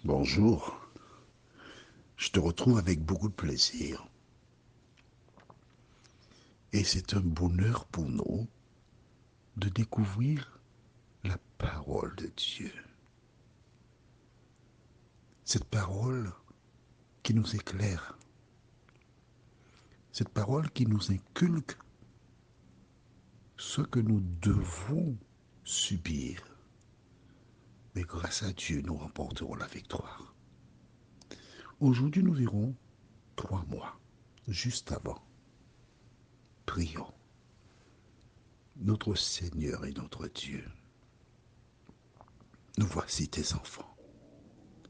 Bonjour, je te retrouve avec beaucoup de plaisir. Et c'est un bonheur pour nous de découvrir la parole de Dieu. Cette parole qui nous éclaire, cette parole qui nous inculque ce que nous devons subir. Mais grâce à Dieu, nous remporterons la victoire. Aujourd'hui, nous verrons 3 mois, juste avant. Prions. Notre Seigneur et notre Dieu, nous voici tes enfants.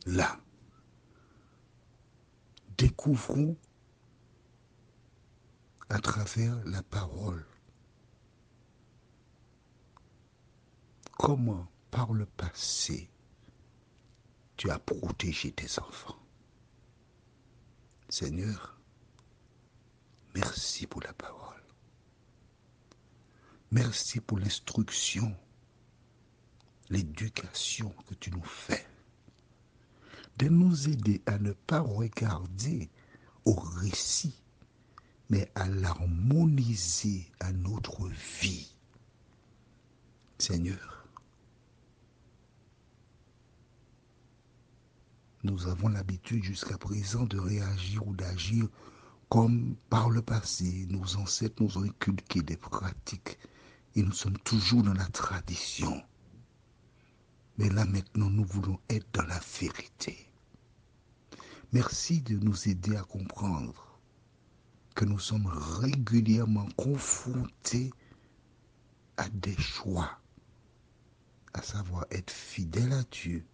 Là, découvrons à travers la parole comment par le passé tu as protégé tes enfants. Seigneur, merci pour la parole. Merci pour l'instruction, l'éducation que tu nous fais. De nous aider à ne pas regarder au récit, mais à l'harmoniser à notre vie. Seigneur, nous avons l'habitude jusqu'à présent de réagir ou d'agir comme par le passé, nos ancêtres nous ont inculqué des pratiques et nous sommes toujours dans la tradition. Mais là maintenant, nous voulons être dans la vérité. Merci de nous aider à comprendre que nous sommes régulièrement confrontés à des choix, à savoir être fidèles à Dieu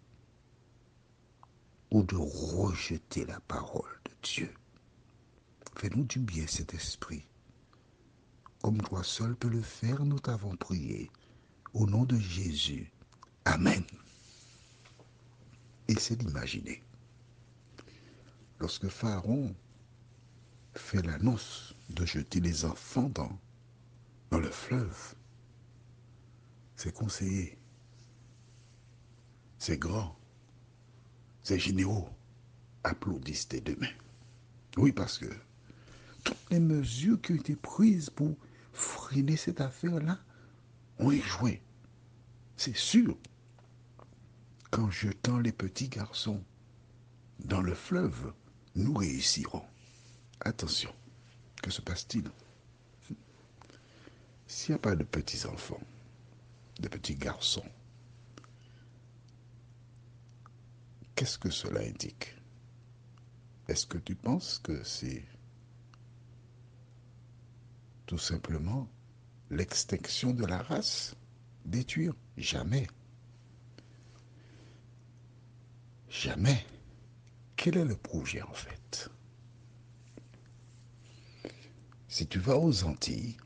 ou de rejeter la parole de Dieu. Fais-nous du bien, cet esprit. Comme toi seul peux le faire, nous t'avons prié. Au nom de Jésus. Amen. Essaie d'imaginer. Lorsque Pharaon fait l'annonce de jeter les enfants dans le fleuve, ses conseillers, ses grands, ses généraux applaudissent des deux mains. Oui, parce que toutes les mesures qui ont été prises pour freiner cette affaire-là ont échoué. C'est sûr qu'en jetant les petits garçons dans le fleuve, nous réussirons. Attention, que se passe-t-il? S'il n'y a pas de petits enfants, de petits garçons, qu'est-ce que cela indique? Est-ce que tu penses que c'est tout simplement l'extinction de la race? Détruire? Jamais. Jamais. Quel est le projet en fait? Si tu vas aux Antilles,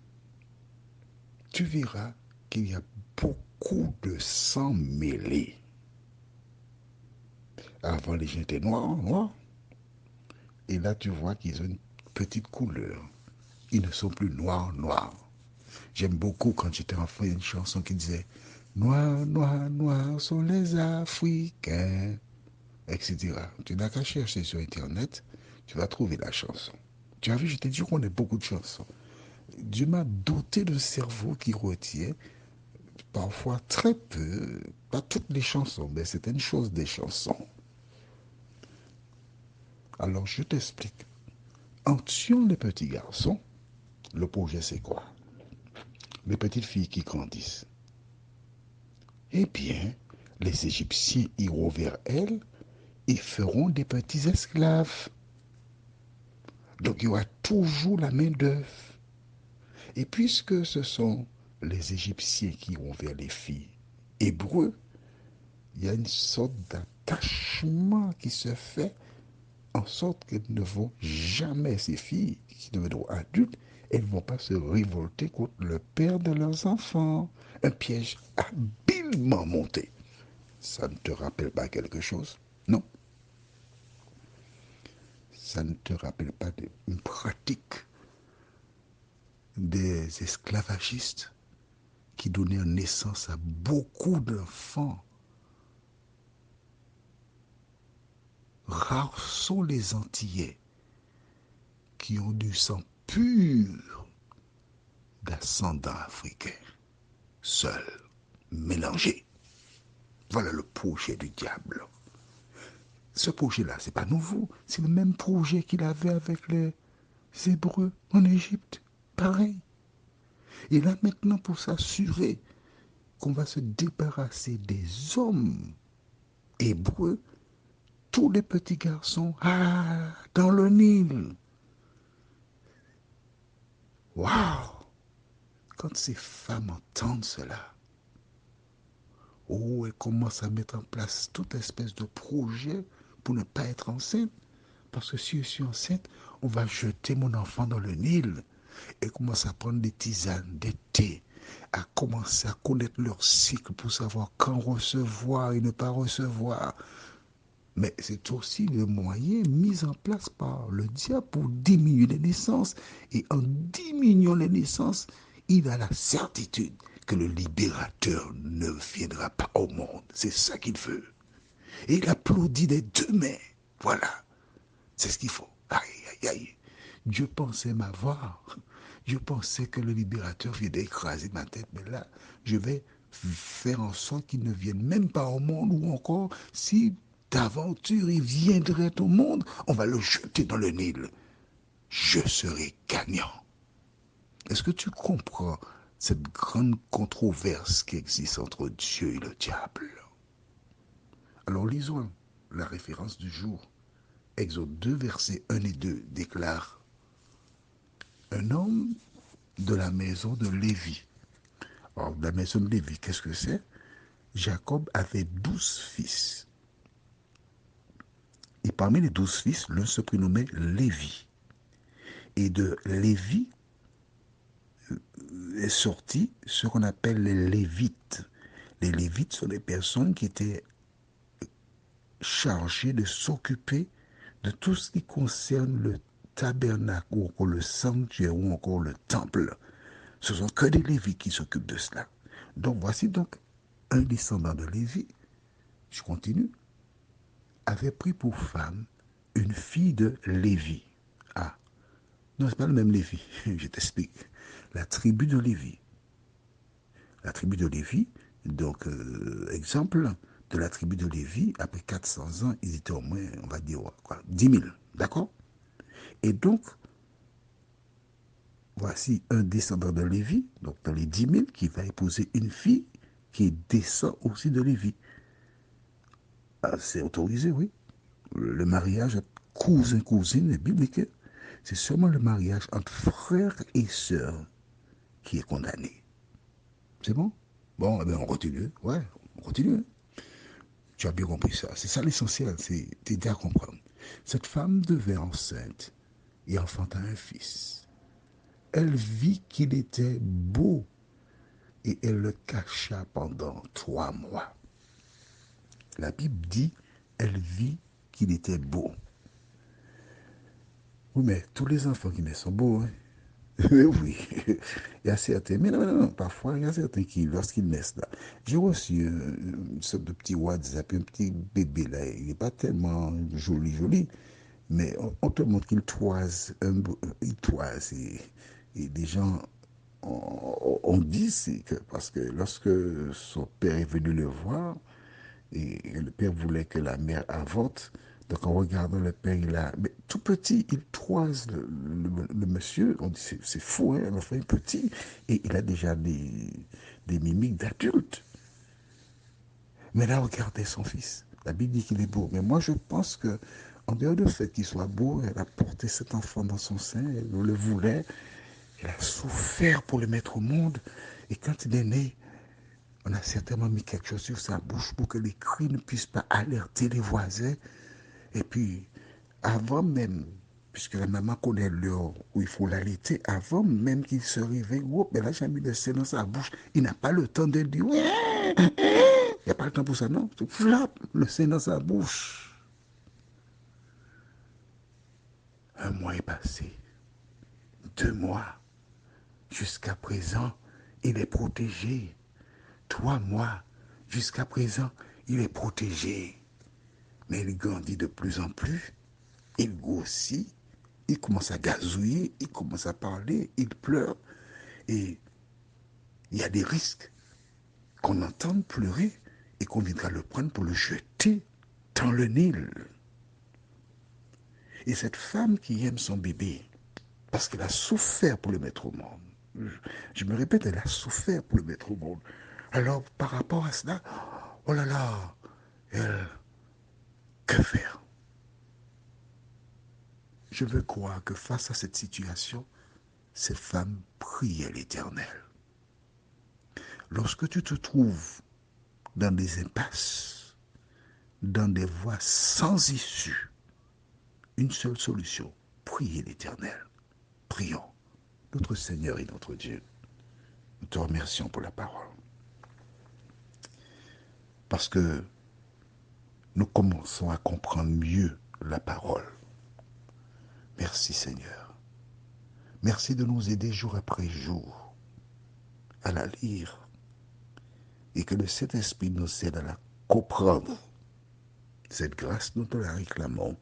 tu verras qu'il y a beaucoup de sang mêlé. Avant, les gens étaient noirs, noirs. Et là, tu vois qu'ils ont une petite couleur. Ils ne sont plus noirs, noirs. J'aime beaucoup, quand j'étais enfant, une chanson qui disait Noirs, noirs, noirs sont les Africains, etc. Tu n'as qu'à chercher sur Internet, tu vas trouver la chanson. Tu as vu, je t'ai dit qu'on a beaucoup de chansons. Dieu m'a doté d'un cerveau qui retient parfois très peu, pas toutes les chansons, mais certaines choses des chansons. Alors je t'explique. En tuant les petits garçons, le projet c'est quoi? Les petites filles qui grandissent. Eh bien, les Égyptiens iront vers elles et feront des petits esclaves. Donc il y aura toujours la main-d'œuvre. Et puisque ce sont les Égyptiens qui iront vers les filles hébreux, il y a une sorte d'attachement qui se fait en sorte qu'elles ne vont jamais, ces filles qui deviendront adultes, elles ne vont pas se révolter contre le père de leurs enfants. Un piège habilement monté. Ça ne te rappelle pas quelque chose? Non. Ça ne te rappelle pas une pratique des esclavagistes qui donnaient naissance à beaucoup d'enfants Rares sont les Antillais qui ont du sang pur d'ascendant africain, seul, mélangé. Voilà le projet du diable. Ce projet-là, c'est pas nouveau. C'est le même projet qu'il avait avec les Hébreux en Égypte. Pareil. Et là maintenant, pour s'assurer qu'on va se débarrasser des hommes hébreux, tous les petits garçons, dans le Nil. Waouh! Quand ces femmes entendent cela, elles commencent à mettre en place toute espèce de projet pour ne pas être enceinte. Parce que si je suis enceinte, on va jeter mon enfant dans le Nil. Et commence à prendre des tisanes, des thés, à commencer à connaître leur cycle pour savoir quand recevoir et ne pas recevoir. Mais c'est aussi le moyen mis en place par le diable pour diminuer les naissances. Et en diminuant les naissances, il a la certitude que le libérateur ne viendra pas au monde. C'est ça qu'il veut. Et il applaudit des deux mains. Voilà. C'est ce qu'il faut. Aïe, aïe, aïe. Dieu pensait m'avoir. Je pensais que le libérateur viendrait écraser ma tête. Mais là, je vais faire en sorte qu'il ne vienne même pas au monde. Ou encore, si d'aventure il viendrait au monde, on va le jeter dans le Nil. Je serai gagnant. Est-ce que tu comprends cette grande controverse qui existe entre Dieu et le diable? Alors lisons la référence du jour. Exode 2, versets 1 et 2 déclare: un homme de la maison de Lévi. Alors, la maison de Lévi, qu'est-ce que c'est? Jacob avait 12 fils. Et parmi les 12 fils, l'un se prénommait Lévi. Et de Lévi est sorti ce qu'on appelle les Lévites. Les Lévites sont des personnes qui étaient chargées de s'occuper de tout ce qui concerne le tabernacle ou encore le sanctuaire ou encore le temple. Ce sont que des Lévites qui s'occupent de cela. Donc voici donc un descendant de Lévi, je continue, avait pris pour femme une fille de Lévi. Ah, non, c'est pas le même Lévi, je t'explique. La tribu de Lévi. La tribu de Lévi, donc exemple, de la tribu de Lévi, après 400 ans, ils étaient au moins, on va dire, quoi, 10 000, d'accord? Et donc, voici un descendant de Lévi, donc dans les 10 000, qui va épouser une fille qui descend aussi de Lévi. Ah, c'est autorisé, oui. Le mariage cousin-cousine est biblique. C'est seulement le mariage entre frères et sœurs qui est condamné. C'est bon? Bon, eh bien, on continue. Ouais, on continue. Tu as bien compris ça. C'est ça l'essentiel, c'est t'aider à comprendre. Cette femme devint enceinte et enfanta un fils. Elle vit qu'il était beau et elle le cacha pendant 3 mois. La Bible dit, elle vit qu'il était beau. Oui, mais tous les enfants qui naissent sont beaux, hein? Oui, il y a certains, mais non, parfois il y a certains qui, lorsqu'ils naissent là, j'ai reçu une sorte de petit WhatsApp, un petit bébé là, il n'est pas tellement joli, mais on te montre qu'il toise, il toise, et des gens on dit que, parce que lorsque son père est venu le voir, et le père voulait que la mère avorte. Donc en regardant le père, il a... Mais tout petit, il toise le monsieur. On dit, c'est fou, hein, l'enfant est petit. Et il a déjà des mimiques d'adulte. Mais là, regardez son fils. La Bible dit qu'il est beau. Mais moi, je pense que, en dehors du fait qu'il soit beau, elle a porté cet enfant dans son sein, elle le voulait. Elle a souffert pour le mettre au monde. Et quand il est né, on a certainement mis quelque chose sur sa bouche pour que les cris ne puissent pas alerter les voisins. Et puis, avant même, puisque la maman connaît l'heure où il faut l'allaiter, avant même qu'il se réveille, mais là, j'ai mis le sein dans sa bouche. Il n'a pas le temps de dire, il n'y a pas le temps pour ça, non. Flap, le sein dans sa bouche. 1 mois est passé. 2 mois. Jusqu'à présent, il est protégé. 3 mois. Jusqu'à présent, il est protégé. mais il grandit de plus en plus, il grossit, il commence à gazouiller, il commence à parler, il pleure, et il y a des risques qu'on entende pleurer et qu'on viendra le prendre pour le jeter dans le Nil. Et cette femme qui aime son bébé, parce qu'elle a souffert pour le mettre au monde, je me répète, elle a souffert pour le mettre au monde. Alors, par rapport à cela, oh là là, elle, que faire? Je veux croire que face à cette situation, cette femme priait l'Éternel. Lorsque tu te trouves dans des impasses, dans des voies sans issue, une seule solution, prier l'Éternel. Prions. Notre Seigneur et notre Dieu, nous te remercions pour la parole. Parce que nous commençons à comprendre mieux la parole. Merci Seigneur. Merci de nous aider jour après jour à la lire et que le Saint-Esprit nous aide à la comprendre. Cette grâce, nous te la réclamons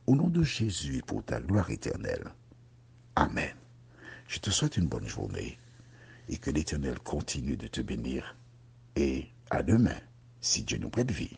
au nom de Jésus et pour ta gloire éternelle. Amen. Je te souhaite une bonne journée et que l'Éternel continue de te bénir. Et à demain, si Dieu nous prête vie.